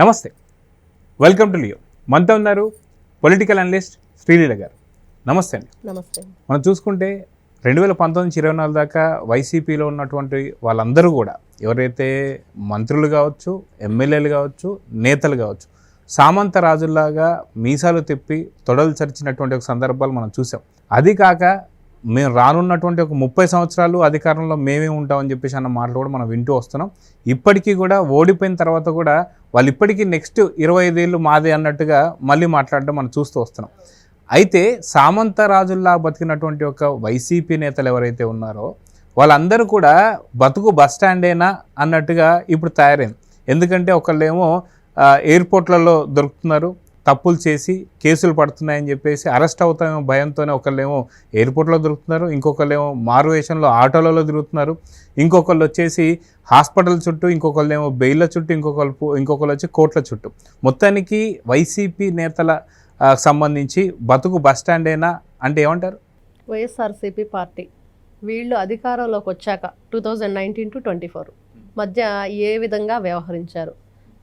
నమస్తే, welcome to Leo. మనతో ఉన్నారు పొలిటికల్ అనలిస్ట్ శ్రీలీల గారు. నమస్తే అండి. నమస్తే. మనం చూసుకుంటే 2019-24 దాకా వైసీపీలో ఉన్నటువంటి వాళ్ళందరూ కూడా ఎవరైతే మంత్రులు కావచ్చు, ఎమ్మెల్యేలు కావచ్చు, నేతలు కావచ్చు, సామంత రాజుల్లాగా మీసాలు తిప్పి తొడలు చరిచినటువంటి ఒక సందర్భాలు మనం చూసాం. అది కాక మేము రానున్నటువంటి ఒక 30 సంవత్సరాలు అధికారంలో మేమే ఉంటామని చెప్పేసి అన్న మాటలు కూడా మనం వింటూ వస్తున్నాం. ఇప్పటికీ కూడా ఓడిపోయిన తర్వాత కూడా వాళ్ళు ఇప్పటికీ నెక్స్ట్ 25 ఏళ్ళు మాదే అన్నట్టుగా మళ్ళీ మాట్లాడడం మనం చూస్తూ వస్తున్నాం. అయితే సామంత రాజుల్లా బతికినటువంటి ఒక వైసీపీ నేతలు ఎవరైతే ఉన్నారో వాళ్ళందరూ కూడా బతుకు బస్ స్టాండేనా అన్నట్టుగా ఇప్పుడు తయారైంది. ఎందుకంటే ఒకళ్ళేమో ఎయిర్పోర్ట్లలో దొరుకుతున్నారు, తప్పులు చేసి కేసులు పడుతున్నాయని చెప్పేసి అరెస్ట్ అవుతామేమో భయంతోనే ఒకళ్ళేమో ఎయిర్పోర్ట్లో దొరుకుతున్నారు, ఇంకొకళ్ళేమో మారువేషంలో ఆటోలలో తిరుగుతున్నారు, ఇంకొకళ్ళు వచ్చేసి హాస్పిటల్ చుట్టూ, ఇంకొకళ్ళేమో బెయిల్ల చుట్టూ, ఇంకొకళ్ళు వచ్చి కోర్టుల చుట్టూ. మొత్తానికి వైసీపీ నేతల సంబంధించి బతుకు బస్ స్టాండేనా అంటే ఏమంటారు? వైఎస్ఆర్సీపీ పార్టీ వీళ్ళు అధికారంలోకి వచ్చాక 2019-24 మధ్య ఏ విధంగా వ్యవహరించారు,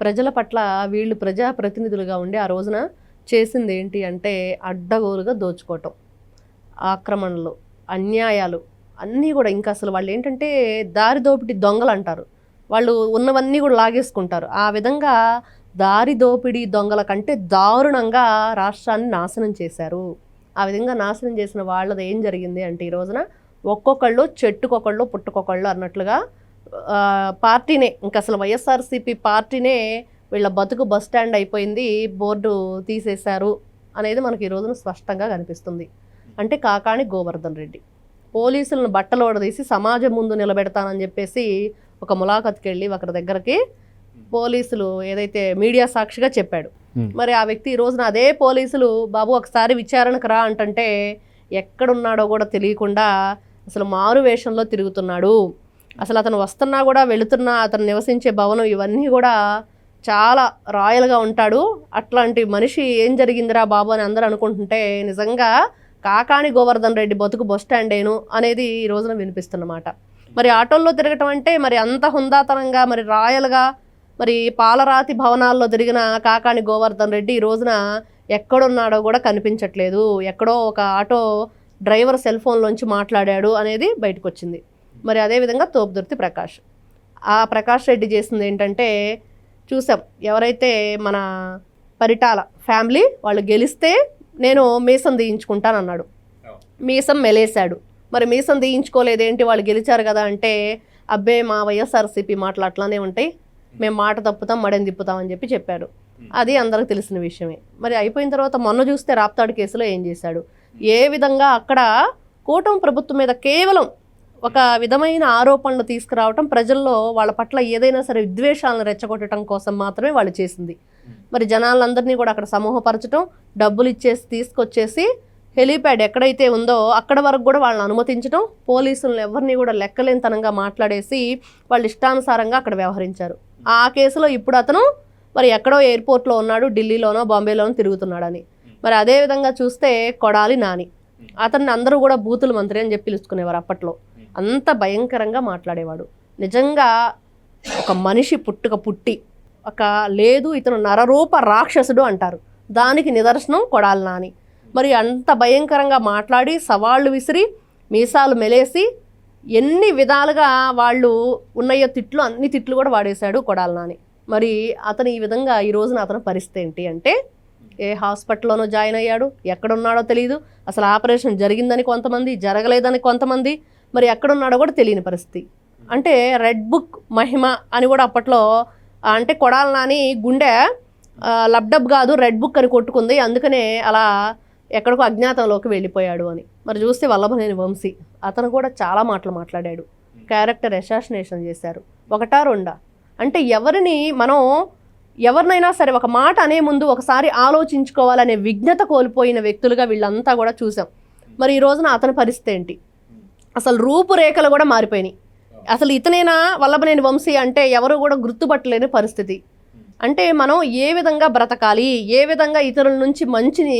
ప్రజల పట్ల వీళ్ళు ప్రజాప్రతినిధులుగా ఉండి ఆ రోజున చేసింది ఏంటి అంటే అడ్డగోలుగా దోచుకోవటం, ఆక్రమణలు, అన్యాయాలు అన్నీ కూడా. ఇంకా అసలు వాళ్ళు ఏంటంటే దారి దోపిడీ దొంగలు అంటారు. వాళ్ళు ఉన్నవన్నీ కూడా లాగేసుకుంటారు. ఆ విధంగా దారి దోపిడీ దొంగల కంటే దారుణంగా రాష్ట్రాన్ని నాశనం చేశారు. ఆ విధంగా నాశనం చేసిన వాళ్ళది ఏం జరిగింది అంటే ఈ రోజున ఒక్కొక్కళ్ళు చెట్టుకొకళ్ళు పుట్టుకొకళ్ళు అన్నట్లుగా పార్టీనే, ఇంకా అసలు వైఎస్ఆర్సీపీ పార్టీనే వీళ్ళ బతుకు బస్ స్టాండ్ అయిపోయింది, బోర్డు తీసేశారు అనేది మనకి ఈ రోజున స్పష్టంగా కనిపిస్తుంది. అంటే కాకాణి గోవర్ధన్ రెడ్డి పోలీసులను బట్టలు ఓడదీసి సమాజం ముందు నిలబెడతానని చెప్పేసి ఒక ములాఖత్కి వెళ్ళి ఒకరి దగ్గరికి పోలీసులు ఏదైతే మీడియా సాక్షిగా చెప్పాడు. మరి ఆ వ్యక్తి ఈ రోజున అదే పోలీసులు బాబు ఒకసారి విచారణకు రా అంటే ఎక్కడున్నాడో కూడా తెలియకుండా అసలు మారు వేషంలో తిరుగుతున్నాడు. అసలు అతను వస్తున్నా కూడా వెళుతున్నా అతను నివసించే భవనం ఇవన్నీ కూడా చాలా రాయల్గా ఉంటాడు. అట్లాంటి మనిషి ఏం జరిగిందిరా బాబు అని అందరూ అనుకుంటుంటే నిజంగా కాకాణి గోవర్ధన్ రెడ్డి బతుకు బస్ స్టాండేను అనేది ఈ రోజున వినిపిస్తున్నమాట. మరి ఆటోల్లో తిరగటం అంటే మరి అంత హుందాతనంగా మరి రాయల్గా మరి పాలరాతి భవనాల్లో తిరిగిన కాకాణి గోవర్ధన్ రెడ్డి ఈ రోజున ఎక్కడున్నాడో కూడా కనిపించట్లేదు. ఎక్కడో ఒక ఆటో డ్రైవర్ సెల్ ఫోన్లోంచి మాట్లాడాడు అనేది బయటకు వచ్చింది. మరి అదేవిధంగా తోపుదుర్తి ప్రకాష్, ఆ ప్రకాష్ రెడ్డి చేసింది ఏంటంటే చూసాం. ఎవరైతే మన పరిటాల ఫ్యామిలీ వాళ్ళు గెలిస్తే నేను మీసం తీయించుకుంటానన్నాడు, మీసం మెలేశాడు. మరి మీసం తీయించుకోలేదేంటి, వాళ్ళు గెలిచారు కదా అంటే అబ్బే మా వైఎస్ఆర్సీపీ మాటలు అట్లానే ఉంటాయి, మేము మాట తప్పుతాం మడని తిప్పుతాం అని చెప్పాడు. అది అందరికి తెలిసిన విషయమే. మరి అయిపోయిన తర్వాత మొన్న చూస్తే రాప్తాడు కేసులో ఏం చేశాడు, ఏ విధంగా అక్కడ కూటమి ప్రభుత్వం మీద కేవలం ఒక విధమైన ఆరోపణలు తీసుకురావటం, ప్రజల్లో వాళ్ళ పట్ల ఏదైనా సరే విద్వేషాలను రెచ్చగొట్టడం కోసం మాత్రమే వాళ్ళు చేసింది. మరి జనాలందరినీ కూడా అక్కడ సమూహపరచడం, డబ్బులు ఇచ్చేసి తీసుకొచ్చేసి హెలీప్యాడ్ ఎక్కడైతే ఉందో అక్కడ వరకు కూడా వాళ్ళని అనుమతించడం, పోలీసులను ఎవరిని కూడా లెక్కలేనితనంగా మాట్లాడేసి వాళ్ళు ఇష్టానుసారంగా అక్కడ వ్యవహరించారు. ఆ కేసులో ఇప్పుడు అతను మరి ఎక్కడో ఎయిర్పోర్ట్లో ఉన్నాడు, ఢిల్లీలోనో బాంబేలోనో తిరుగుతున్నాడని. మరి అదే విధంగా చూస్తే కొడాలి నాని, అతన్ని అందరూ కూడా బూతుల మంత్రి అని చెప్పి పిలుచుకునేవారు. అప్పట్లో అంత భయంకరంగా మాట్లాడేవాడు. నిజంగా ఒక మనిషి పుట్టి ఒక లేదు, ఇతను నరరూప రాక్షసుడు అంటారు, దానికి నిదర్శనం కొడాలి నాని. మరి అంత భయంకరంగా మాట్లాడి సవాళ్ళు విసిరి మీసాలు మెలేసి ఎన్ని విధాలుగా వాళ్ళు ఉన్నాయో తిట్లు, అన్ని తిట్లు కూడా వాడేశాడు కొడాలి నాని. మరి అతను ఈ విధంగా ఈ రోజున అతను పరిస్థితి ఏంటి అంటే ఏ హాస్పిటల్లోనో జాయిన్ అయ్యాడు, ఎక్కడున్నాడో తెలియదు, అసలు ఆపరేషన్ జరిగిందని కొంతమంది, జరగలేదని కొంతమంది, మరి ఎక్కడున్నాడో కూడా తెలియని పరిస్థితి. అంటే రెడ్ బుక్ మహిమ అని కూడా అప్పట్లో అంటే కొడాలి నాని గుండె లబ్డబ్ కాదు రెడ్ బుక్ అని కొట్టుకుంది, అందుకనే అలా ఎక్కడికో అజ్ఞాతంలోకి వెళ్ళిపోయాడు అని. మరి చూస్తే వల్లభనేని వంశీ, అతను కూడా చాలా మాటలు మాట్లాడాడు, క్యారెక్టర్ అసాసినేషన్ చేశారు. ఒకటా రెండా అంటే ఎవరినైనా సరే ఒక మాట అనే ముందు ఒకసారి ఆలోచించుకోవాలనే విజ్ఞత కోల్పోయిన వ్యక్తులుగా వీళ్ళంతా కూడా చూసాం. మరి ఈ రోజున అతని పరిస్థితి ఏంటి, అసలు రూపురేఖలు కూడా మారిపోయినాయి. అసలు ఇతనేనా వల్లభనేని వంశీ అంటే ఎవరు కూడా గుర్తుపట్టలేని పరిస్థితి. అంటే మనం ఏ విధంగా బ్రతకాలి, ఏ విధంగా ఇతరుల నుంచి మంచిని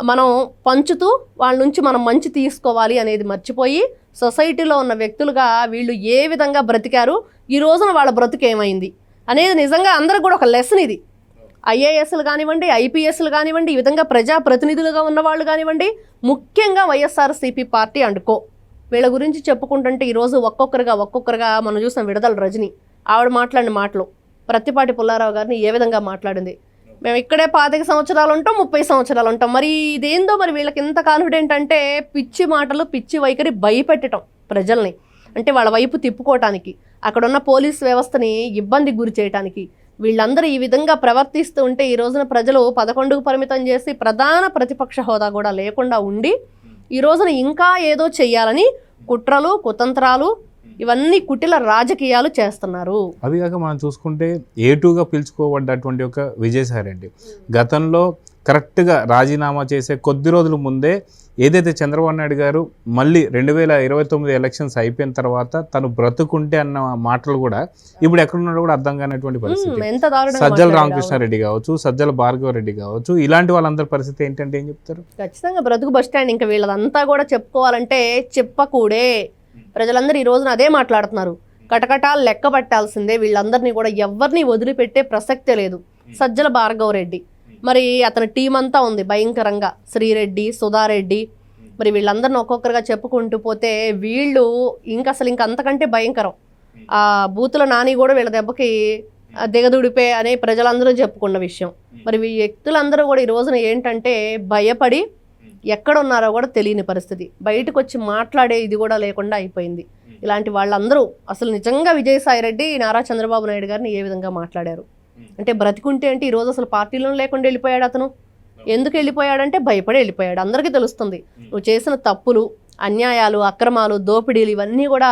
మనం పంచుతూ వాళ్ళ నుంచి మనం మంచి తీసుకోవాలి అనేది మర్చిపోయి సొసైటీలో ఉన్న వ్యక్తులుగా వీళ్ళు ఏ విధంగా బ్రతికారు, ఈ రోజున వాళ్ళ బ్రతుకు ఏమైంది అనేది నిజంగా అందరికి కూడా ఒక లెసన్ ఇది. ఐఏఎస్లు కానివ్వండి, ఐపీఎస్లు కానివ్వండి, ఈ విధంగా ప్రజాప్రతినిధులుగా ఉన్న వాళ్ళు కానివ్వండి, ముఖ్యంగా వైఎస్ఆర్సీపీ పార్టీ అండుకో వీళ్ళ గురించి చెప్పుకుంటుంటే ఈరోజు ఒక్కొక్కరుగా మనం చూసిన విడుదల రజని ఆవిడ మాట్లాడిన మాటలు, ప్రత్తిపాటి పుల్లారావు గారిని ఏ విధంగా మాట్లాడింది, మేము ఇక్కడే 25 సంవత్సరాలు ఉంటాం, 30 సంవత్సరాలు ఉంటాం. మరి ఇదేందో మరి వీళ్ళకి ఎంత కాన్ఫిడెంట్ అంటే పిచ్చి మాటలు, పిచ్చి వైఖరి, భయపెట్టడం ప్రజల్ని, అంటే వాళ్ళ వైపు తిప్పుకోవటానికి, అక్కడున్న పోలీస్ వ్యవస్థని ఇబ్బందికి గురి చేయడానికి వీళ్ళందరూ ఈ విధంగా ప్రవర్తిస్తూ ఉంటే ఈ రోజున ప్రజలు 11కు పరిమితం చేసి ప్రధాన ప్రతిపక్ష హోదా కూడా లేకుండా ఉండి ఈ రోజున ఇంకా ఏదో చెయ్యాలని కుట్రలు, కుతంత్రాలు, ఇవన్నీ కుటిల రాజకీయాలు చేస్తున్నారు. అది కాక మనం చూసుకుంటే A2గా పిలుచుకోబడ్డటువంటి ఒక విజయసాయిరెడ్డి గతంలో కరెక్ట్గా రాజీనామా చేసే కొద్ది రోజుల ముందే ఏదైతే చంద్రబాబు నాయుడు గారు మళ్ళీ 2029 ఎలక్షన్స్ అయిపోయిన తర్వాత తను బ్రతుకుంటే అన్న మాటలు కూడా ఇప్పుడు ఎక్కడున్నాడో కూడా అర్థం కానటువంటి పరిస్థితి. సజ్జల రామకృష్ణారెడ్డి కావచ్చు, సజ్జల భార్గవ రెడ్డి కావచ్చు, ఇలాంటి వాళ్ళందరి పరిస్థితి ఏంటంటే ఏం చెప్తారు? ఖచ్చితంగా బ్రతుకు బస్ స్టాండ్. ఇంకా వీళ్ళదంతా కూడా చెప్పుకోవాలంటే చెప్పకూడే. ప్రజలందరూ ఈ రోజున అదే మాట్లాడుతున్నారు. కటకటాలు లెక్క పట్టాల్సిందే. వీళ్ళందరినీ కూడా ఎవరిని వదిలిపెట్టే ప్రసక్తే లేదు. సజ్జల భార్గవ రెడ్డి మరి అతని టీం అంతా ఉంది భయంకరంగా, శ్రీరెడ్డి, సుధారెడ్డి, మరి వీళ్ళందరిని ఒక్కొక్కరుగా చెప్పుకుంటూ పోతే వీళ్ళు అసలు అంతకంటే భయంకరం. ఆ బూతుల నాని కూడా వీళ్ళ దెబ్బకి దిగదుడిపే అనే ప్రజలందరూ చెప్పుకున్న విషయం. మరి ఈ వ్యక్తులందరూ కూడా ఈ రోజున ఏంటంటే భయపడి ఎక్కడున్నారో కూడా తెలియని పరిస్థితి, బయటకు వచ్చి మాట్లాడే ఇది కూడా లేకుండా అయిపోయింది. ఇలాంటి వాళ్ళందరూ అసలు నిజంగా విజయసాయిరెడ్డి నారా చంద్రబాబు నాయుడు గారిని ఏ విధంగా మాట్లాడారు అంటే, బ్రతికుంటే అంటే ఈరోజు అసలు పార్టీలో లేకుండా వెళ్ళిపోయాడు అతను. ఎందుకు వెళ్ళిపోయాడంటే భయపడి వెళ్ళిపోయాడు. అందరికీ తెలుస్తుంది నువ్వు చేసిన తప్పులు, అన్యాయాలు, అక్రమాలు, దోపిడీలు ఇవన్నీ కూడా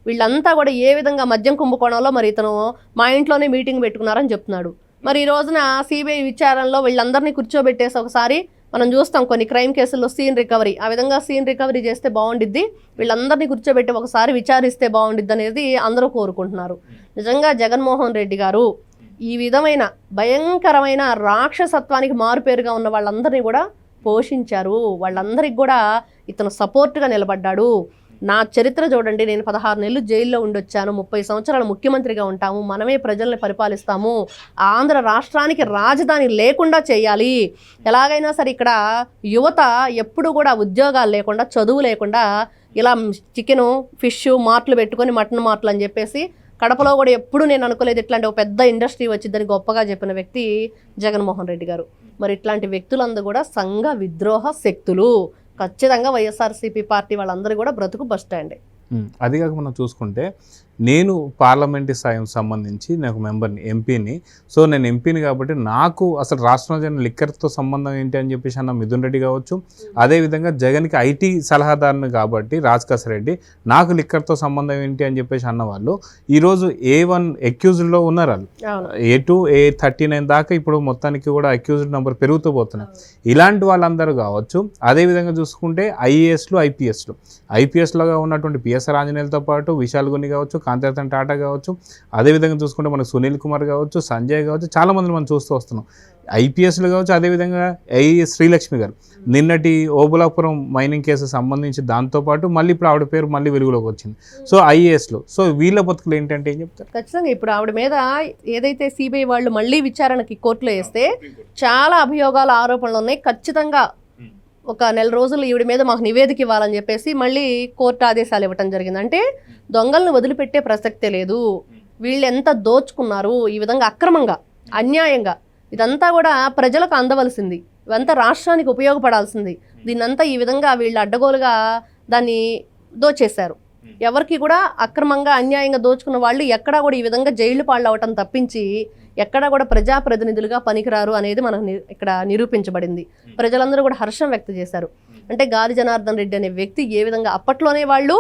వీళ్ళంతా కూడా ఏ విధంగా మద్యం కుంభకోణంలో మరి ఇతను మా ఇంట్లోనే మీటింగ్ పెట్టుకున్నారని చెప్తున్నాడు. మరి ఈ రోజున సిబిఐ విచారణలో వీళ్ళందరినీ కూర్చోబెట్టేసి ఒకసారి మనం చూస్తాం కొన్ని క్రైమ్ కేసుల్లో సీన్ రికవరీ, ఆ విధంగా సీన్ రికవరీ చేస్తే బాగుండిద్ది, వీళ్ళందరినీ కూర్చోబెట్టి ఒకసారి విచారిస్తే బాగుండిద్ది అనేది అందరూ కోరుకుంటున్నారు. నిజంగా జగన్మోహన్ రెడ్డి గారు ఈ విధమైన భయంకరమైన రాక్షసత్వానికి మారుపేరుగా ఉన్న వాళ్ళందరినీ కూడా పోషించారు. వాళ్ళందరికీ కూడా ఇతను సపోర్ట్గా నిలబడ్డాడు. నా చరిత్ర చూడండి, నేను 16 నెలలు జైల్లో ఉండొచ్చాను, 30 సంవత్సరాలు ముఖ్యమంత్రిగా ఉంటాము, మనమే ప్రజల్ని పరిపాలిస్తాము, ఆంధ్ర రాష్ట్రానికి రాజధాని లేకుండా చేయాలి, ఎలాగైనా సరే ఇక్కడ యువత ఎప్పుడు కూడా ఉద్యోగాలు లేకుండా, చదువు లేకుండా ఇలా చికెను, ఫిష్ మార్ట్లు పెట్టుకొని మటన్ మార్ట్లు అని చెప్పేసి కడపలో కూడా ఎప్పుడు నేను అనుకోలేదు ఇట్లాంటి ఒక పెద్ద ఇండస్ట్రీ వచ్చిందని గొప్పగా చెప్పిన వ్యక్తి జగన్మోహన్ రెడ్డి గారు. మరి ఇట్లాంటి వ్యక్తులందరూ కూడా సంఘ విద్రోహ శక్తులు. ఖచ్చితంగా వైఎస్ఆర్సీపీ పార్టీ వాళ్ళందరూ కూడా బ్రతుకు బస్ స్టాండే. అది కాక మనం చూసుకుంటే నేను పార్లమెంటరీ స్థాయికి సంబంధించి నాకు మెంబర్ని, ఎంపీని. సో నేను ఎంపీని కాబట్టి నాకు అసలు రాష్ట్రంలో జరిగిన లిక్కర్తో సంబంధం ఏంటి అని చెప్పేసి అన్న మిథున్ రెడ్డి కావచ్చు, అదేవిధంగా జగన్కి ఐటీ సలహాదారుని కాబట్టి రాజకాస్ రెడ్డి, నాకు లిక్కర్తో సంబంధం ఏంటి అని చెప్పేసి అన్నవాళ్ళు ఈరోజు A1 అక్యూజ్డ్లో ఉన్నారు. వాళ్ళు A2, A39 దాకా ఇప్పుడు మొత్తానికి కూడా అక్యూజ్డ్ నెంబర్ పెరుగుతూ పోతున్నాయి. ఇలాంటి వాళ్ళందరూ కావచ్చు. అదేవిధంగా చూసుకుంటే ఐఏఎస్లు, ఐపీఎస్లో ఉన్నటువంటి పిఎస్ఆర్ ఆంజనేయులతో పాటు విశాల్ గుని కావచ్చు, కాంతిరతన్ టాటా కావచ్చు, అదేవిధంగా చూసుకుంటే మనకు సునీల్ కుమార్ కావచ్చు, సంజయ్ కావచ్చు, చాలామంది మనం చూస్తూ వస్తున్నాం. ఐపీఎస్లు కావచ్చు, అదేవిధంగా శ్రీలక్ష్మి గారు నిన్నటి ఓబులాపురం మైనింగ్ కేసు సంబంధించి దాంతోపాటు మళ్ళీ ఇప్పుడు ఆవిడ పేరు మళ్ళీ వెలుగులోకి వచ్చింది. సో ఐఏఎస్లు, సో వీళ్ళ బతుకులు ఏంటంటే ఏం చెప్తారు? ఖచ్చితంగా ఇప్పుడు ఆవిడ మీద ఏదైతే సిబిఐ వాళ్ళు మళ్ళీ విచారణకి కోర్టులో వేస్తే చాలా అభియోగాలు, ఆరోపణలు ఉన్నాయి. ఖచ్చితంగా ఒక నెల రోజులు ఈవిడ మీద మాకు నివేదిక ఇవ్వాలని చెప్పేసి మళ్ళీ కోర్టు ఆదేశాలు ఇవ్వటం జరిగింది. అంటే దొంగలను వదిలిపెట్టే ప్రసక్తే లేదు. వీళ్ళు ఎంత దోచుకున్నారు ఈ విధంగా అక్రమంగా, అన్యాయంగా, ఇదంతా కూడా ప్రజలకు అందవలసింది, ఇవంతా రాష్ట్రానికి ఉపయోగపడాల్సింది. దీన్నంతా ఈ విధంగా వీళ్ళు అడ్డగోలుగా దాన్ని దోచేశారు. ఎవరికి కూడా అక్రమంగా, అన్యాయంగా దోచుకున్న వాళ్ళు ఎక్కడా కూడా ఈ విధంగా జైలు పాళ్ళు అవటం తప్పించి ఎక్కడా కూడా ప్రజాప్రతినిధులుగా పనికిరారు అనేది మనకు ఇక్కడ నిరూపించబడింది. ప్రజలందరూ కూడా హర్షం వ్యక్తం చేశారు. అంటే గాలి జనార్దన్ రెడ్డి అనే వ్యక్తి ఏ విధంగా అప్పట్లోనే వాళ్ళు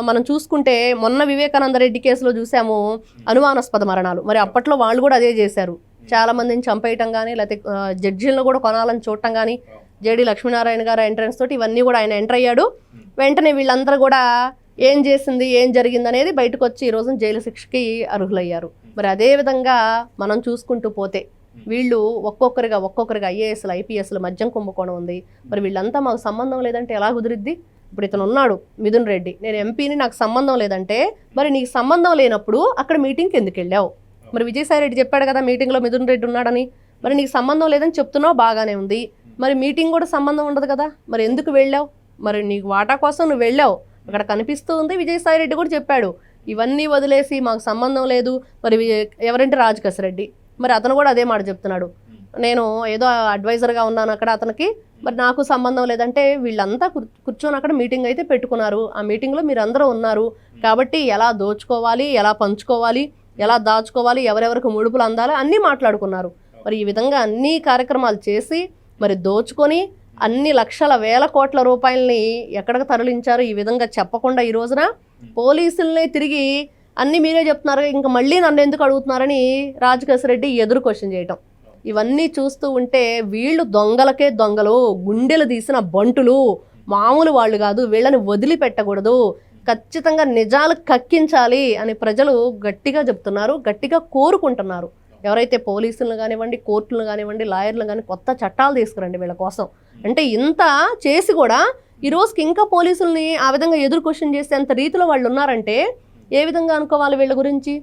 మనం చూసుకుంటే మొన్న వివేకానంద రెడ్డి కేసులో చూసాము అనుమానాస్పద మరణాలు. మరి అప్పట్లో వాళ్ళు కూడా అదే చేశారు. చాలా మందిని చంపేయటం కానీ, లేకపోతే జడ్జీలను కూడా కొనాలని చూడటం కానీ, జేడి లక్ష్మీనారాయణ గారు ఎంట్రన్స్ తోటి ఇవన్నీ కూడా ఆయన ఎంటర్ అయ్యాడు. వెంటనే వీళ్ళందరూ కూడా ఏం చేసింది, ఏం జరిగింది అనేది బయటకు వచ్చి ఈ రోజున జైలు శిక్షకి అర్హులయ్యారు. మరి అదే విధంగా మనం చూసుకుంటూ పోతే వీళ్ళు ఒక్కొక్కరిగా ఐఏఎస్లు, ఐపీఎస్లు, మద్యం కుంభకోణం ఉంది. మరి వీళ్ళంతా మాకు సంబంధం లేదంటే ఎలా కుదిరిద్ది? ఇప్పుడు ఇతను ఉన్నాడు మిథున్ రెడ్డి, నేను ఎంపీని, నాకు సంబంధం లేదంటే మరి నీకు సంబంధం లేనప్పుడు అక్కడ మీటింగ్కి ఎందుకు వెళ్ళావు? మరి విజయసాయి రెడ్డి చెప్పాడు కదా మీటింగ్లో మిథున్ రెడ్డి ఉన్నాడని. మరి నీకు సంబంధం లేదని చెప్తున్నావు, బాగానే ఉంది. మరి మీటింగ్ కూడా సంబంధం ఉండదు కదా, మరి ఎందుకు వెళ్ళావు? మరి నీకు వాటా కోసం నువ్వు వెళ్ళావు, అక్కడ కనిపిస్తూ ఉంది. విజయసాయి రెడ్డి కూడా చెప్పాడు, ఇవన్నీ వదిలేసి మాకు సంబంధం లేదు. మరి ఎవరంటే రాజకేశ్ రెడ్డి, మరి అతను కూడా అదే మాట చెప్తున్నాడు, నేను ఏదో అడ్వైజర్గా ఉన్నాను అక్కడ అతనికి, మరి నాకు సంబంధం లేదంటే. వీళ్ళంతా కూర్చొని అక్కడ మీటింగ్ అయితే పెట్టుకున్నారు, ఆ మీటింగ్లో మీరు అందరూ ఉన్నారు కాబట్టి ఎలా దోచుకోవాలి, ఎలా పంచుకోవాలి, ఎలా దాచుకోవాలి, ఎవరెవరికి ముడుపులు అందాలి అన్నీ మాట్లాడుకున్నారు. మరి ఈ విధంగా అన్ని కార్యక్రమాలు చేసి మరి దోచుకొని అన్ని లక్షల వేల కోట్ల రూపాయలని ఎక్కడికి తరలించారు ఈ విధంగా చెప్పకుండా ఈ రోజున పోలీసుల్ని తిరిగి అన్నీ మీరే చెప్తున్నారు, ఇంకా మళ్ళీ నన్ను ఎందుకు అడుగుతున్నారని రాజకేశ్ రెడ్డి ఎదురు క్వశ్చన్ చేయటం. ఇవన్నీ చూస్తూ ఉంటే వీళ్ళు దొంగలకే దొంగలు, గుండెలు తీసిన బంటులు, మామూలు వాళ్ళు కాదు, వీళ్ళని వదిలిపెట్టకూడదు, ఖచ్చితంగా నిజాలు కక్కించాలి అని ప్రజలు గట్టిగా చెప్తున్నారు, గట్టిగా కోరుకుంటున్నారు. ఎవరైతే పోలీసులను కానివ్వండి, కోర్టులను కానివ్వండి, లాయర్లు కానీ కొత్త చట్టాలు తీసుకురండి వీళ్ళ కోసం. అంటే ఇంత చేసి కూడా ఈ రోజుకి ఇంకా పోలీసుల్ని ఆ విధంగా ఎదురు క్వశ్చన్ చేసే అంత రీతిలో వాళ్ళు ఉన్నారంటే ఏ విధంగా అనుకోవాలి వీళ్ళ గురించి?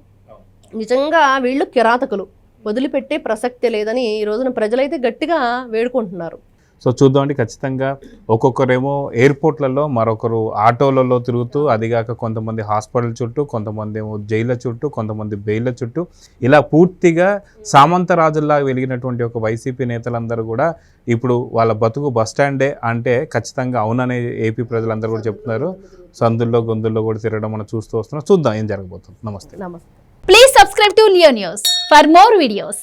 నిజంగా వీళ్ళు కిరాతకులు, వదిలిపెట్టే ప్రసక్తే లేదని ఈ రోజున ప్రజలైతే గట్టిగా వేడుకుంటున్నారు. సో చూద్దామండి, ఖచ్చితంగా ఒక్కొక్కరేమో ఎయిర్పోర్ట్లలో, మరొకరు ఆటోలలో తిరుగుతూ, అదిగాక కొంతమంది హాస్పిటల్ చుట్టూ, కొంతమంది ఏమో జైళ్ళ చుట్టూ, కొంతమంది బెయిళ్ళ చుట్టూ, ఇలా పూర్తిగా సామంతరాజుల్లాగా వెలిగినటువంటి ఒక వైసీపీ నేతలందరూ కూడా ఇప్పుడు వాళ్ళ బతుకు బస్టాండే అంటే ఖచ్చితంగా అవుననే ఏపీ ప్రజలందరూ కూడా చెప్తున్నారు. సందుల్లో గొంతుల్లో కూడా తిరగడం మనం చూస్తూ వస్తున్నాం. చూద్దాం ఏం జరగబోతుంది. నమస్తే. నమస్తే. Please subscribe to Leo News for more videos.